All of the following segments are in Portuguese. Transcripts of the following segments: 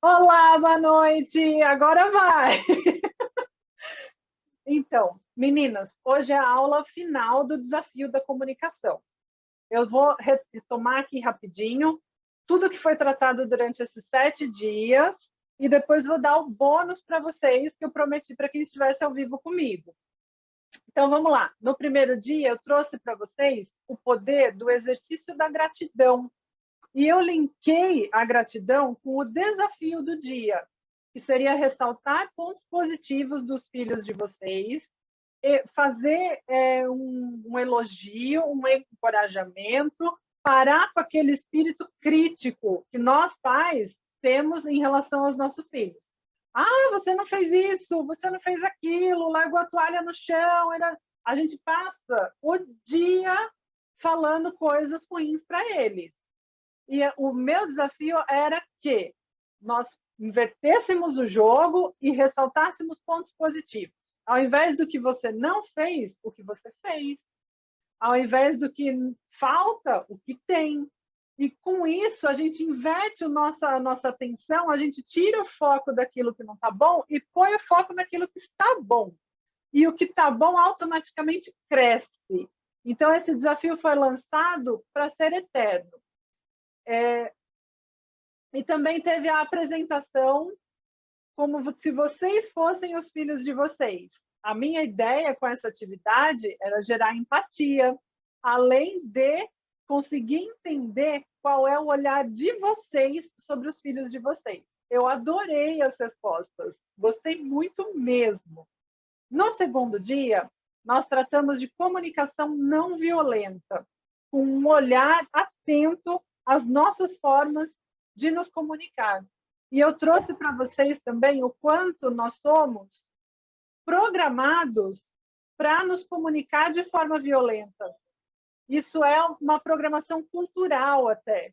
Olá, boa noite. Agora vai. Então, meninas, hoje é a aula final do desafio da comunicação. Eu vou retomar aqui rapidinho tudo que foi tratado durante esses 7 dias e depois vou dar o bônus para vocês que eu prometi para quem estivesse ao vivo comigo. Então, vamos lá. No primeiro dia, eu trouxe para vocês o poder do exercício da gratidão. E eu linkei a gratidão com o desafio do dia, que seria ressaltar pontos positivos dos filhos de vocês, fazer um elogio, um encorajamento, parar com aquele espírito crítico que nós pais temos em relação aos nossos filhos. Ah, você não fez isso, você não fez aquilo, largou a toalha no chão. A gente passa o dia falando coisas ruins para eles. E o meu desafio era que nós invertêssemos o jogo e ressaltássemos pontos positivos. Ao invés do que você não fez, o que você fez. Ao invés do que falta, o que tem. E com isso, a gente inverte a nossa atenção, a gente tira o foco daquilo que não está bom e põe o foco naquilo que está bom. E o que está bom automaticamente cresce. Então, esse desafio foi lançado para ser eterno. E também teve a apresentação como se vocês fossem os filhos de vocês. A minha ideia com essa atividade era gerar empatia, além de conseguir entender qual é o olhar de vocês sobre os filhos de vocês. Eu adorei as respostas, gostei muito mesmo. No segundo dia, nós tratamos de comunicação não violenta, com um olhar atento às nossas formas de nos comunicar. E eu trouxe para vocês também o quanto nós somos programados para nos comunicar de forma violenta. Isso é uma programação cultural até.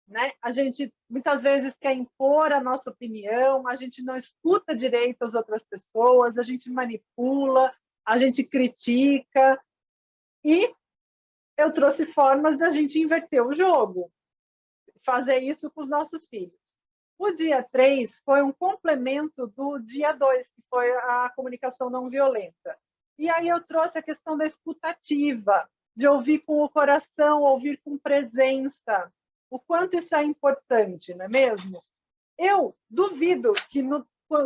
Né? A gente muitas vezes quer impor a nossa opinião, a gente não escuta direito as outras pessoas, a gente manipula, a gente critica. E eu trouxe formas da gente inverter o jogo, fazer isso com os nossos filhos. O dia 3 foi um complemento do dia 2, que foi a comunicação não violenta. E aí eu trouxe a questão da escutativa, de ouvir com o coração, ouvir com presença. O quanto isso é importante, não é mesmo? Eu duvido que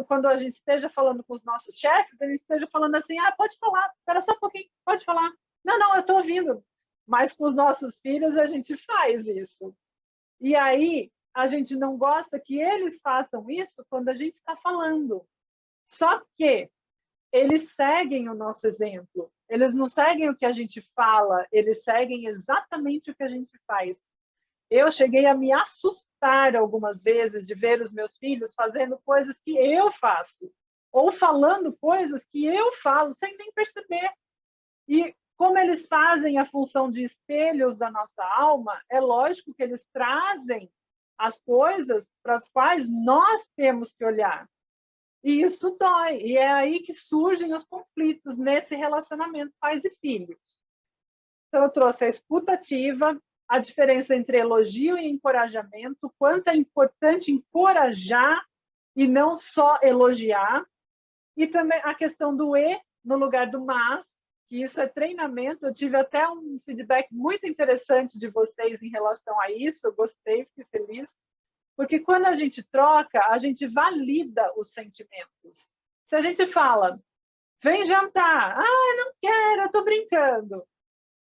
quando a gente esteja falando com os nossos chefes, a gente esteja falando assim, pode falar, espera só um pouquinho, pode falar. Não, eu estou ouvindo. Mas com os nossos filhos a gente faz isso. E aí a gente não gosta que eles façam isso quando a gente está falando. Só que eles seguem o nosso exemplo. Eles não seguem o que a gente fala, eles seguem exatamente o que a gente faz. Eu cheguei a me assustar algumas vezes de ver os meus filhos fazendo coisas que eu faço, ou falando coisas que eu falo sem nem perceber. E como eles fazem a função de espelhos da nossa alma, é lógico que eles trazem as coisas para as quais nós temos que olhar. E isso dói. E é aí que surgem os conflitos nesse relacionamento pais e filhos. Então, eu trouxe a escuta ativa, a diferença entre elogio e encorajamento, quanto é importante encorajar e não só elogiar, e também a questão do e no lugar do mas, que isso é treinamento. Eu tive até um feedback muito interessante de vocês em relação a isso, eu gostei, fiquei feliz, porque quando a gente troca, a gente valida os sentimentos. Se a gente fala, vem jantar, não quero, eu estou brincando.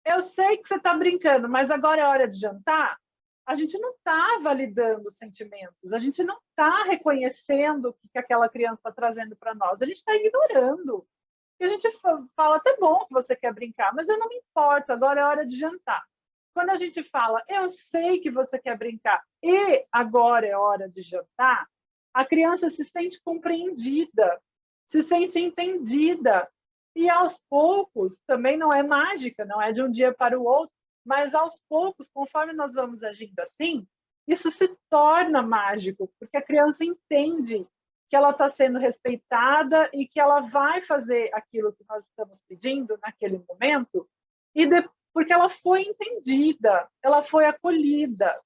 Eu sei que você está brincando, mas agora é hora de jantar. A gente não está validando os sentimentos, a gente não está reconhecendo o que aquela criança está trazendo para nós, a gente está ignorando. E a gente fala, tá bom que você quer brincar, mas eu não me importo, agora é hora de jantar. Quando a gente fala, eu sei que você quer brincar e agora é hora de jantar, a criança se sente compreendida, se sente entendida. E aos poucos, também não é mágica, não é de um dia para o outro, mas aos poucos, conforme nós vamos agindo assim, isso se torna mágico, porque a criança entende que ela está sendo respeitada e que ela vai fazer aquilo que nós estamos pedindo naquele momento, porque ela foi entendida, ela foi acolhida.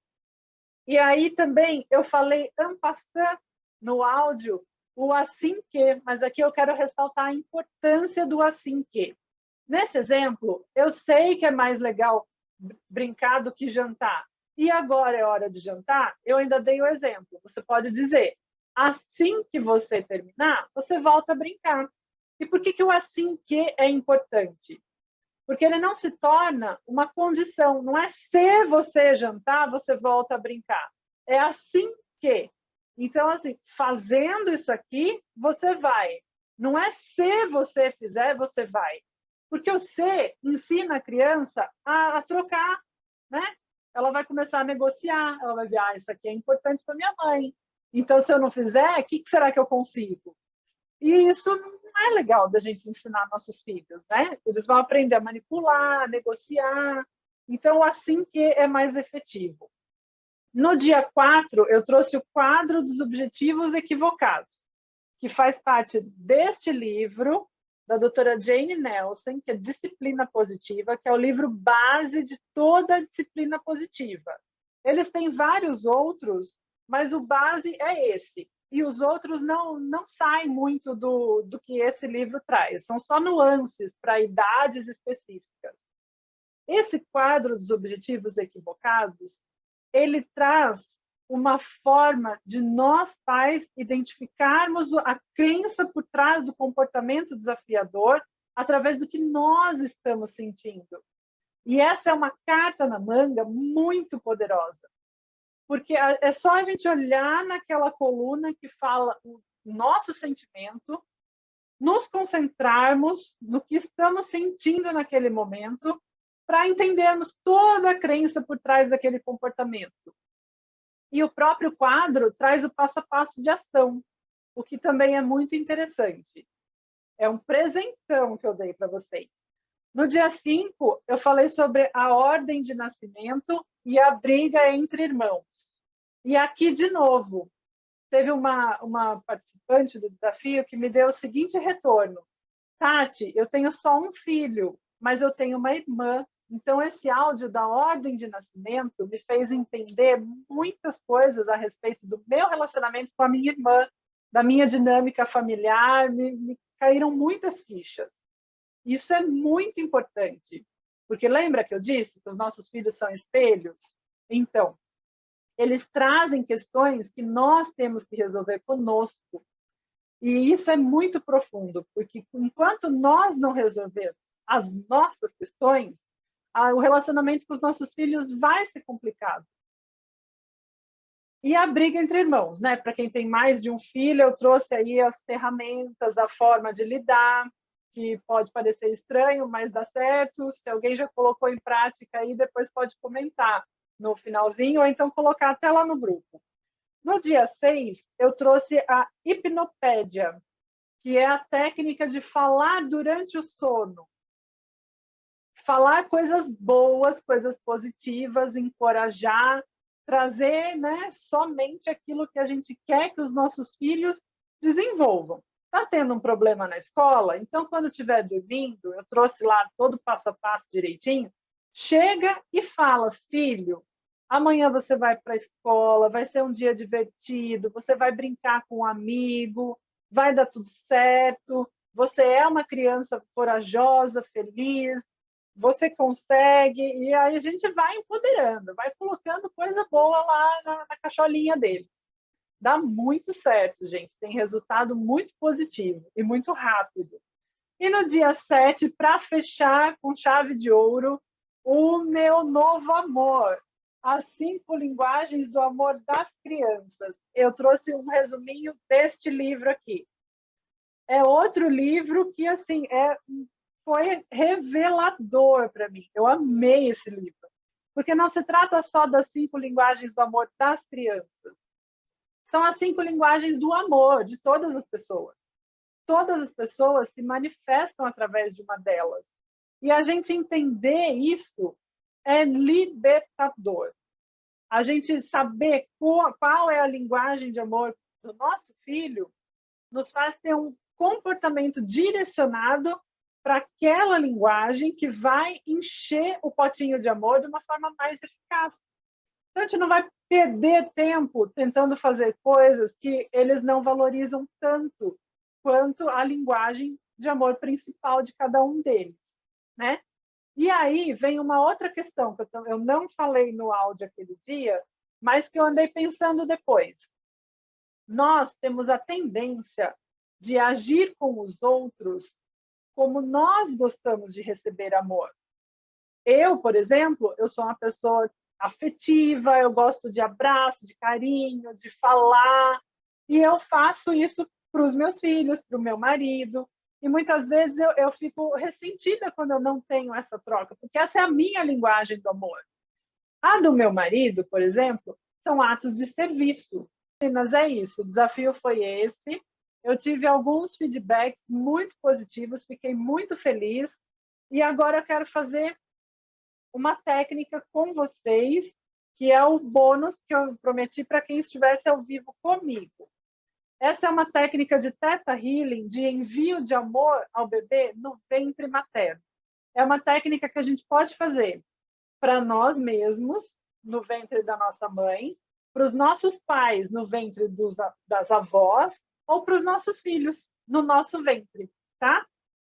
E aí também eu falei en passant no áudio o assim que, mas aqui eu quero ressaltar a importância do assim que. Nesse exemplo, eu sei que é mais legal brincar do que jantar. E agora é hora de jantar, eu ainda dei o exemplo. Você pode dizer, assim que você terminar, você volta a brincar. E por que o assim que é importante? Porque ele não se torna uma condição. Não é se você jantar, você volta a brincar. É assim que. Então, assim, fazendo isso aqui, você vai. Não é se você fizer, você vai. Porque o se ensina a criança a trocar, né? Ela vai começar a negociar, ela vai ver, isso aqui é importante para minha mãe. Então, se eu não fizer, o que será que eu consigo? E isso não é legal da gente ensinar nossos filhos, né? Eles vão aprender a manipular, a negociar. Então, assim que é mais efetivo. No dia 4, eu trouxe o quadro dos objetivos equivocados, que faz parte deste livro, da doutora Jane Nelson, que é Disciplina Positiva, que é o livro base de toda a disciplina positiva. Eles têm vários outros, mas o base é esse. E os outros não saem muito do que esse livro traz, são só nuances para idades específicas. Esse quadro dos objetivos equivocados, ele traz uma forma de nós, pais, identificarmos a crença por trás do comportamento desafiador através do que nós estamos sentindo. E essa é uma carta na manga muito poderosa, porque é só a gente olhar naquela coluna que fala o nosso sentimento, nos concentrarmos no que estamos sentindo naquele momento, para entendermos toda a crença por trás daquele comportamento. E o próprio quadro traz o passo a passo de ação, o que também é muito interessante. É um presentão que eu dei para vocês. No dia 5, eu falei sobre a ordem de nascimento e a briga entre irmãos. E aqui, de novo, teve uma participante do desafio que me deu o seguinte retorno. Tati, eu tenho só um filho, mas eu tenho uma irmã. Então, esse áudio da ordem de nascimento me fez entender muitas coisas a respeito do meu relacionamento com a minha irmã, da minha dinâmica familiar, me caíram muitas fichas. Isso é muito importante, porque lembra que eu disse que os nossos filhos são espelhos? Então, eles trazem questões que nós temos que resolver conosco. E isso é muito profundo, porque enquanto nós não resolvermos as nossas questões, o relacionamento com os nossos filhos vai ser complicado. E a briga entre irmãos, né? Para quem tem mais de um filho, eu trouxe aí as ferramentas, a forma de lidar, que pode parecer estranho, mas dá certo. Se alguém já colocou em prática aí, depois pode comentar no finalzinho, ou então colocar até lá no grupo. No dia 6, eu trouxe a hipnopédia, que é a técnica de falar durante o sono. Falar coisas boas, coisas positivas, encorajar, trazer, né, somente aquilo que a gente quer que os nossos filhos desenvolvam. Está tendo um problema na escola? Então, quando estiver dormindo, eu trouxe lá todo passo a passo direitinho, chega e fala, filho, amanhã você vai para a escola, vai ser um dia divertido, você vai brincar com um amigo, vai dar tudo certo, você é uma criança corajosa, feliz, você consegue, e aí a gente vai empoderando, vai colocando coisa boa lá na caixolinha deles. Dá muito certo, gente, tem resultado muito positivo e muito rápido. E no dia 7, para fechar com chave de ouro, o meu novo amor, as 5 linguagens do amor das crianças. Eu trouxe um resuminho deste livro aqui. É outro livro que, assim, foi revelador para mim. Eu amei esse livro. Porque não se trata só das 5 linguagens do amor das crianças. São as 5 linguagens do amor de todas as pessoas. Todas as pessoas se manifestam através de uma delas. E a gente entender isso é libertador. A gente saber qual é a linguagem de amor do nosso filho nos faz ter um comportamento direcionado para aquela linguagem que vai encher o potinho de amor de uma forma mais eficaz. Então, a gente não vai perder tempo tentando fazer coisas que eles não valorizam tanto quanto a linguagem de amor principal de cada um deles, né? E aí vem uma outra questão que eu não falei no áudio aquele dia, mas que eu andei pensando depois. Nós temos a tendência de agir com os outros como nós gostamos de receber amor. Eu, por exemplo, eu sou uma pessoa afetiva, eu gosto de abraço, de carinho, de falar, e eu faço isso para os meus filhos, para o meu marido, e muitas vezes eu fico ressentida quando eu não tenho essa troca, porque essa é a minha linguagem do amor. A do meu marido, por exemplo, são atos de serviço. Mas é isso, o desafio foi esse. Eu tive alguns feedbacks muito positivos, fiquei muito feliz, e agora eu quero fazer uma técnica com vocês, que é o bônus que eu prometi para quem estivesse ao vivo comigo. Essa é uma técnica de Theta Healing, de envio de amor ao bebê no ventre materno. É uma técnica que a gente pode fazer para nós mesmos, no ventre da nossa mãe, para os nossos pais, no ventre das avós, ou para os nossos filhos, no nosso ventre, tá?